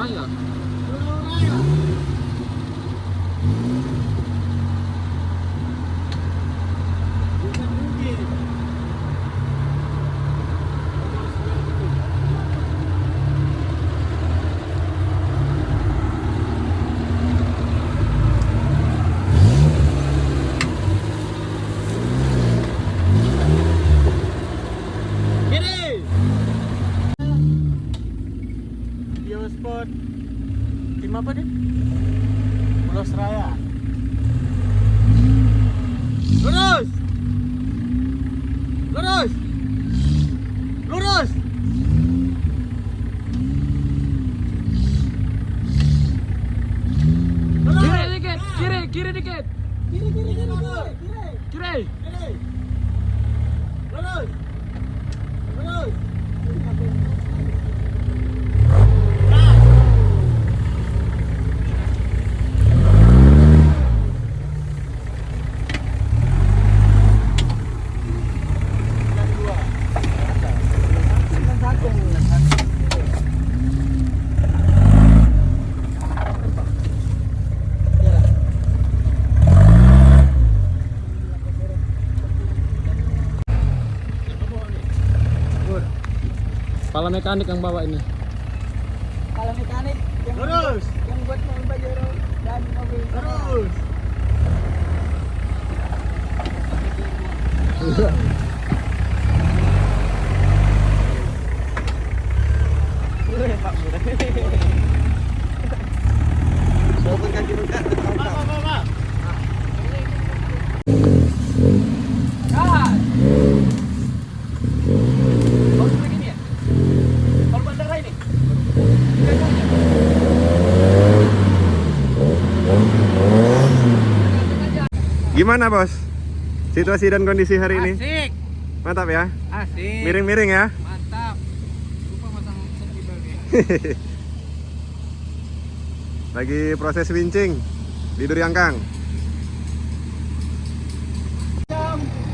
Raya. Spot tim apa deh? Pulau Seraya. Lurus, lurus, lurus. Kiri dikit, kiri dikit. Kiri. Lurus, lurus. Kepala mekanik yang bawa ini. Kalau mekanik yang Lurus. yang buat mobil Pajero dan mobil Lurus. Gimana bos? Situasi dan kondisi hari ini? Asik, Mantap ya? asik. Miring-miring ya? Mantap. Lupa masang sendal nih. Lagi proses winching di Duriangkang.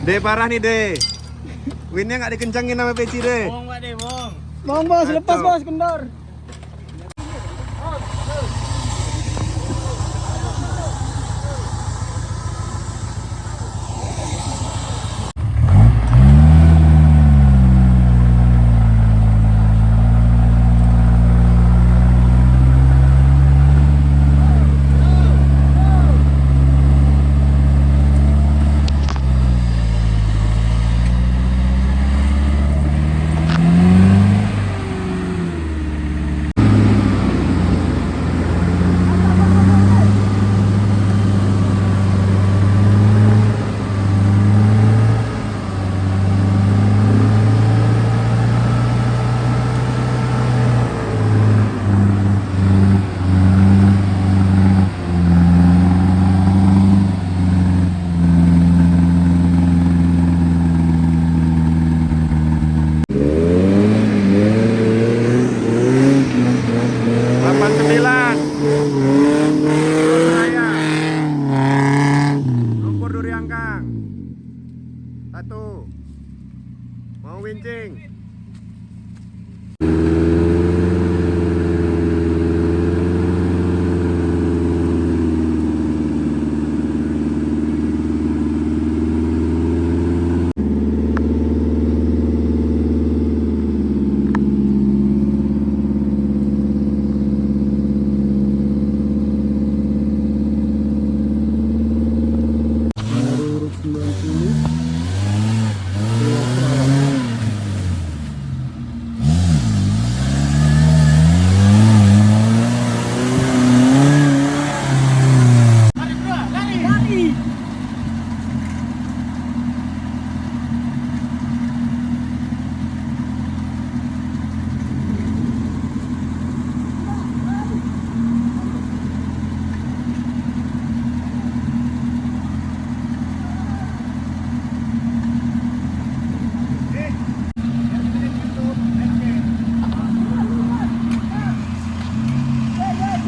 De parah nih De. Winnya nggak dikencangin sama peci De. Bong Pak deh, bong. Bang bos, lepas Kacau. bos kendor. Lumpur Duriangkang. Satu. Mau winching.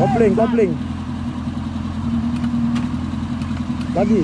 Kopling, kopling. Lagi.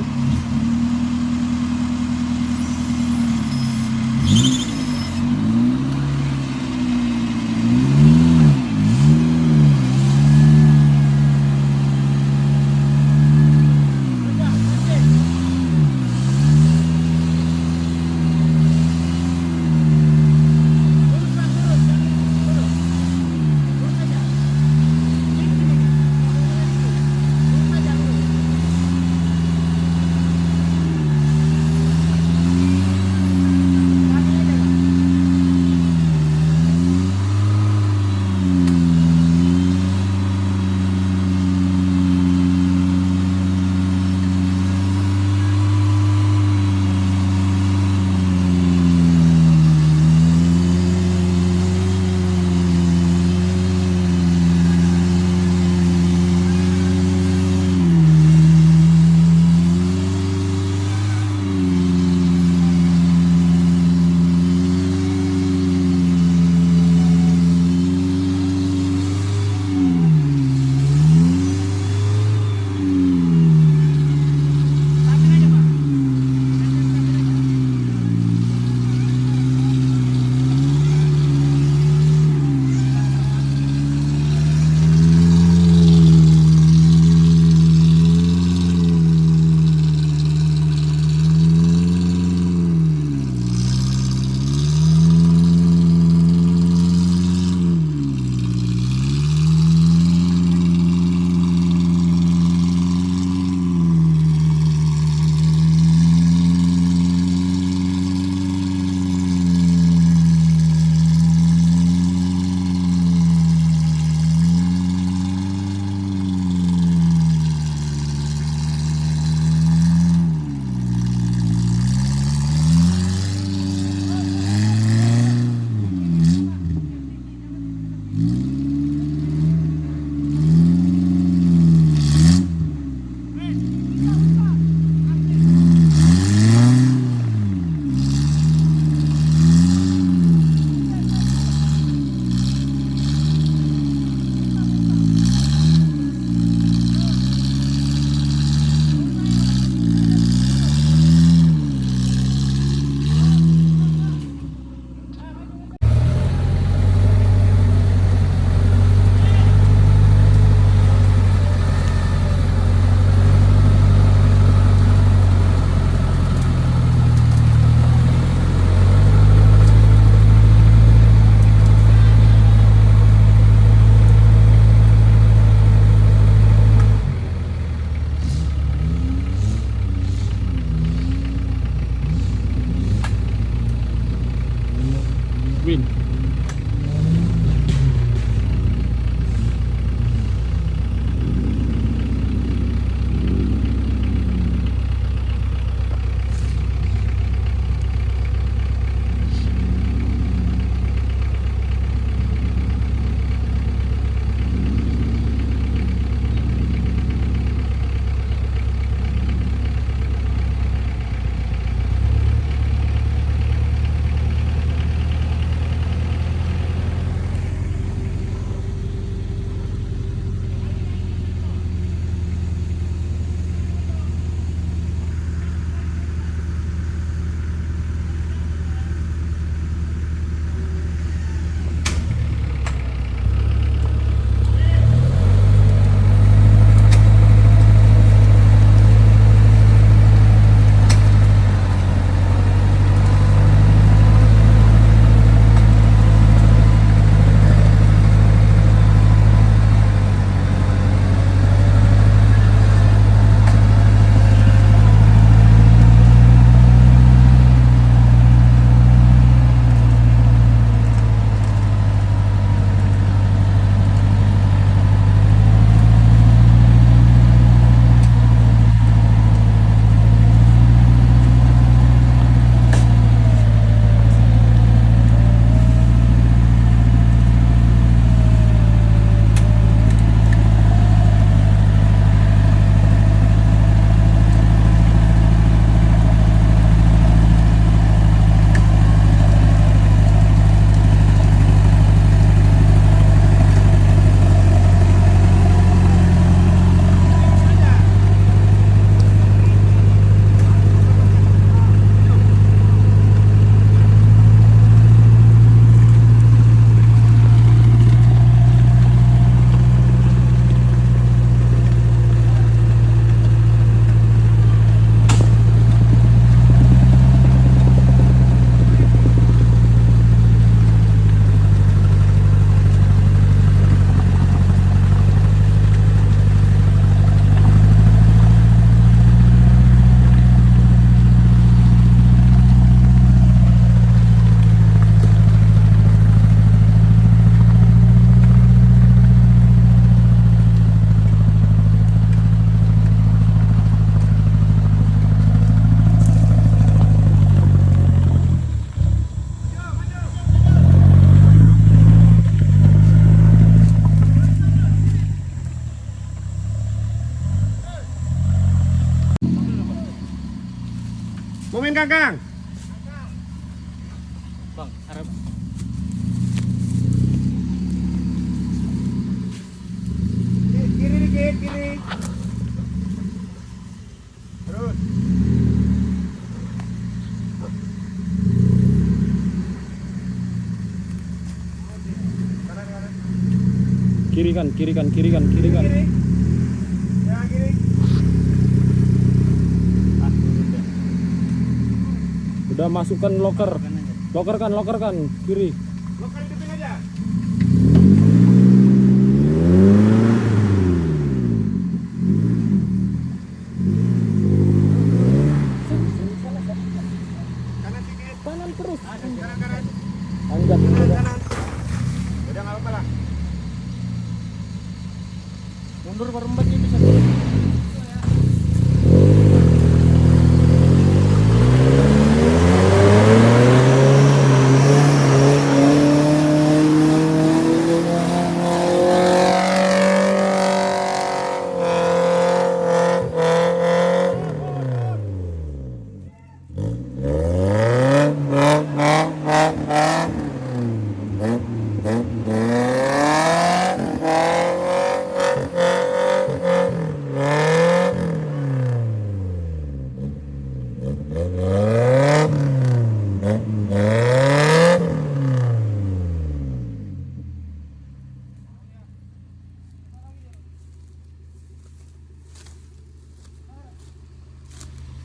Win. Momen Kang. Bang, harap. Kiri dikit, kiri. Terus. Kiri kan. Kiri. Ya, kiri. Udah masukkan loker. Loker kan, kiri. Lokal hidupin aja. Kanan dikit. Kanan terus. Kanan. Anjak. Kanan. Udah nggak apa-apa lah. Mundur perempatnya bisa turun.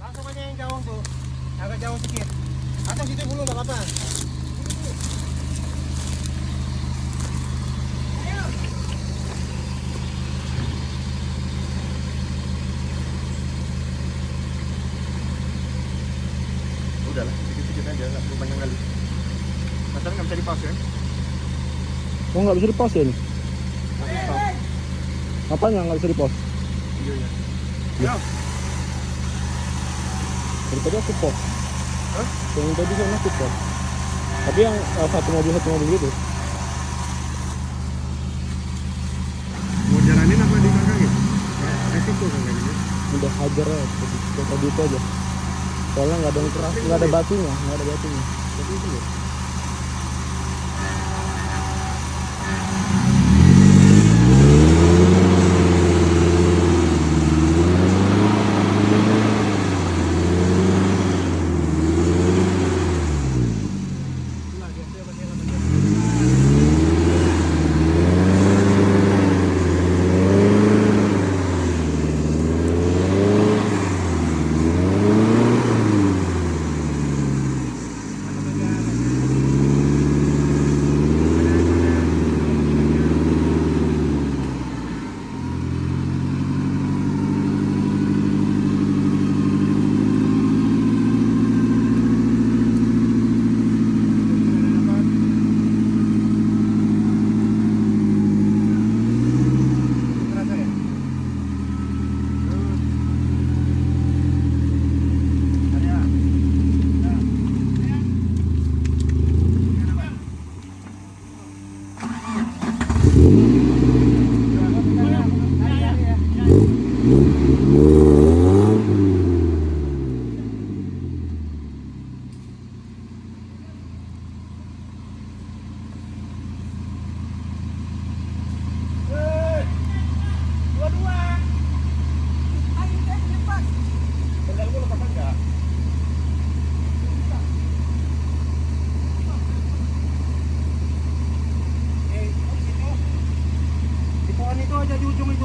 Langsung aja yang jauh tuh. Agak jauh sedikit. Atau situ dulu nggak apa-apa. Udahlah, sedikit-sedikit aja, nggak perlu panjang kali. Pasal nggak bisa di pause ya? Oh nggak bisa di pause ya nih? Masih stop. Apanya nggak bisa di pause? Videonya. Ya. Dari tadi aku pause. Hah? Yang tadi sana aku pause. Tapi yang satu mobil gitu. Mau jalanin apa dikangkangin? Resiko kan kayaknya. Udah hajar ya, tadi itu aja. Soalnya nggak ada yang keras, nggak ada batunya. Tapi itu ya.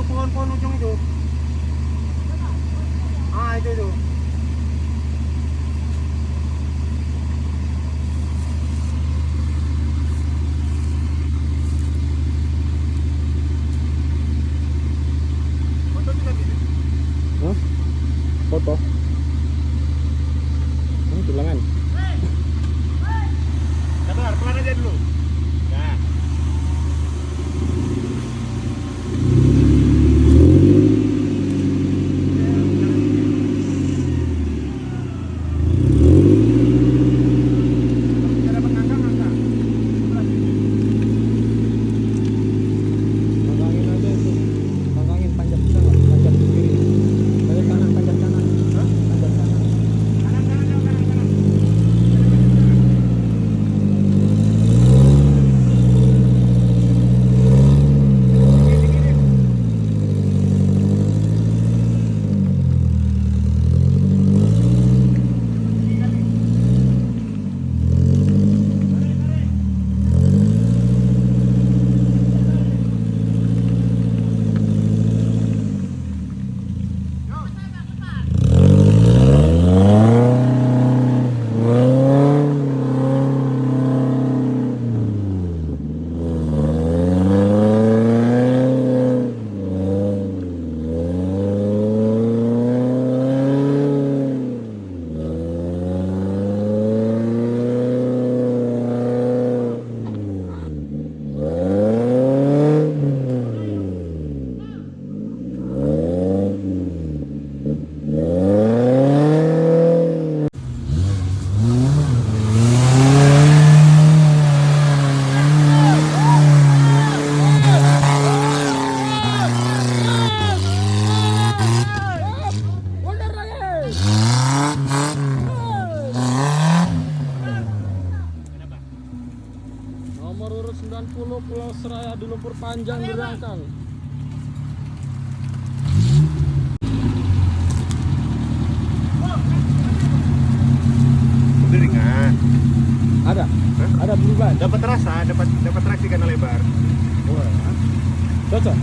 Pohon ujung itu. Ah, itu. Foto juga gitu. Hah? Foto? Tulangan. Sabar, pelan aja dulu. Nah. Pangkangin aja itu. Pangkangin panjat bisa nggak? Panjat ke kiri. Panjat kanan. Hah? Panjat kanan. Nomor urut 90 Pulau Seraya di lumpur panjang berangkang. Mobil ringan. Ada. Hah? Ada berubah. Dapat rasa, dapat traksi karena lebar. Cocok.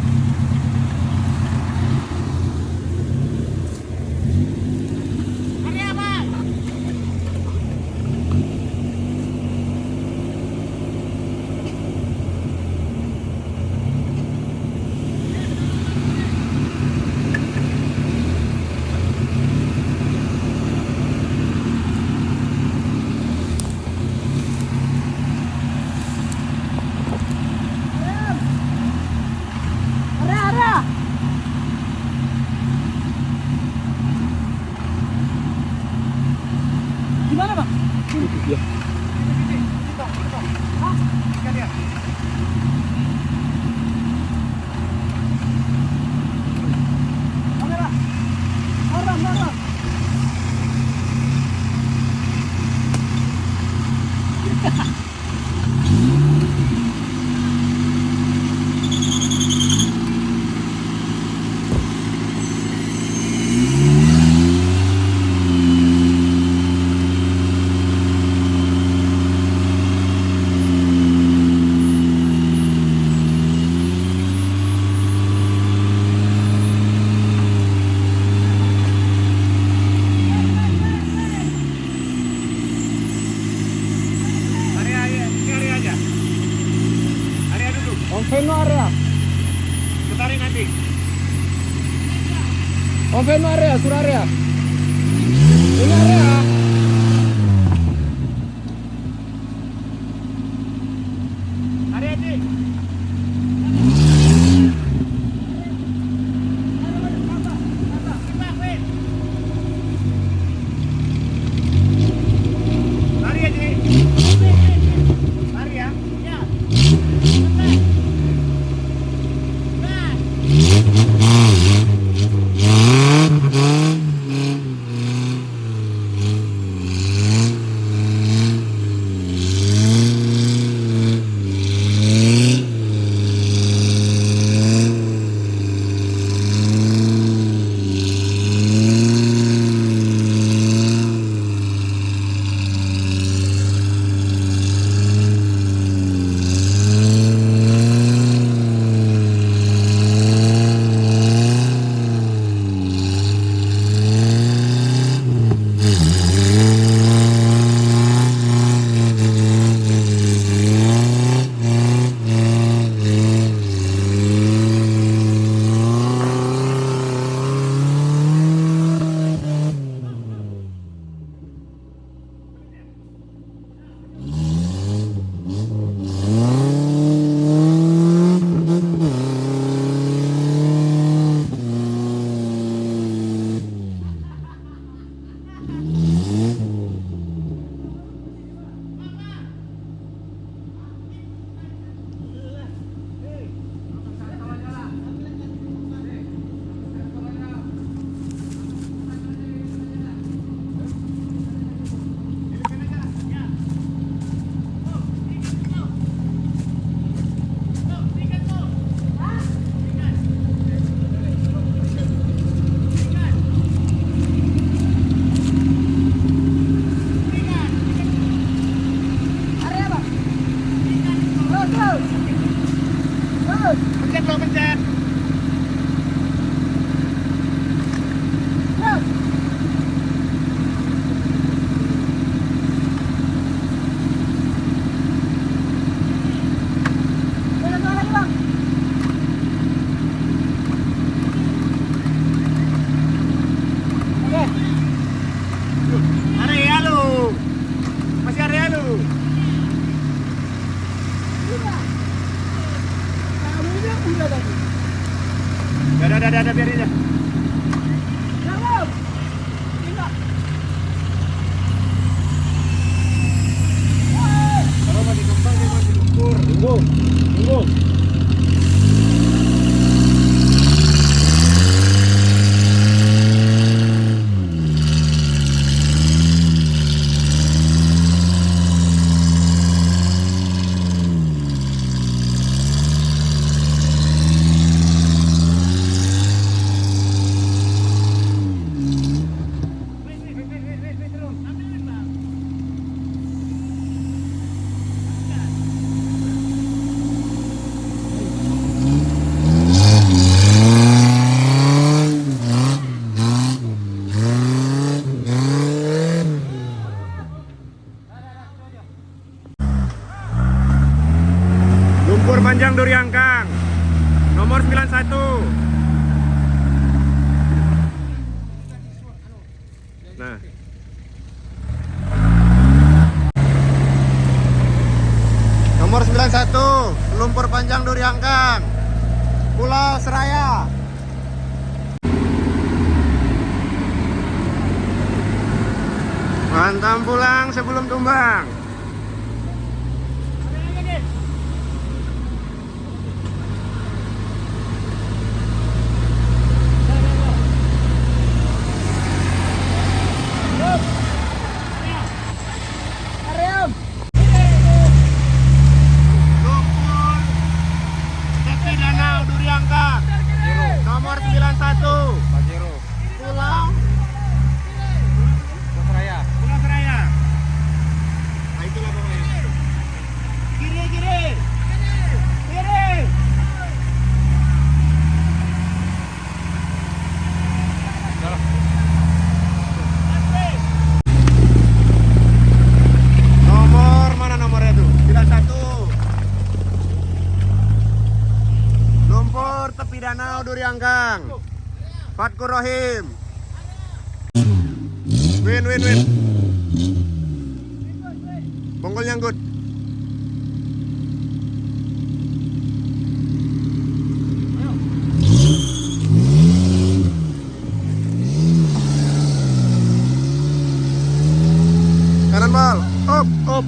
Gimana, Bang? Iya. Kamera. Marah, marah. Konveno area. Putarin nanti. Konveno area, sur area. Ini area. Area Dik. Lari ya, Dik. Lari ya. Pencet lo, pencet. Area lu. Masih area lu. Udah, biarin aja. Kalau masih kembang, dia masih ukur. Tunggu. Lumpur Panjang Duriangkang. Nomor 91. Nah. Nomor 91, Lumpur Panjang Duriangkang. Pulau Seraya. Pantang pulang sebelum tumbang. Lumpur tepi danau Duriangkang. Nomor 91. Pajero. Pulau Seraya. Pulau Seraya. Nah, itulah pokoknya. Kiri, kiri. Kiri. Nomor mana nomornya tuh? 91. Lumpur tepi danau Duriangkang. Fatkur Rohim. Win. Bonggol nyangkut. Kanan bal. Up.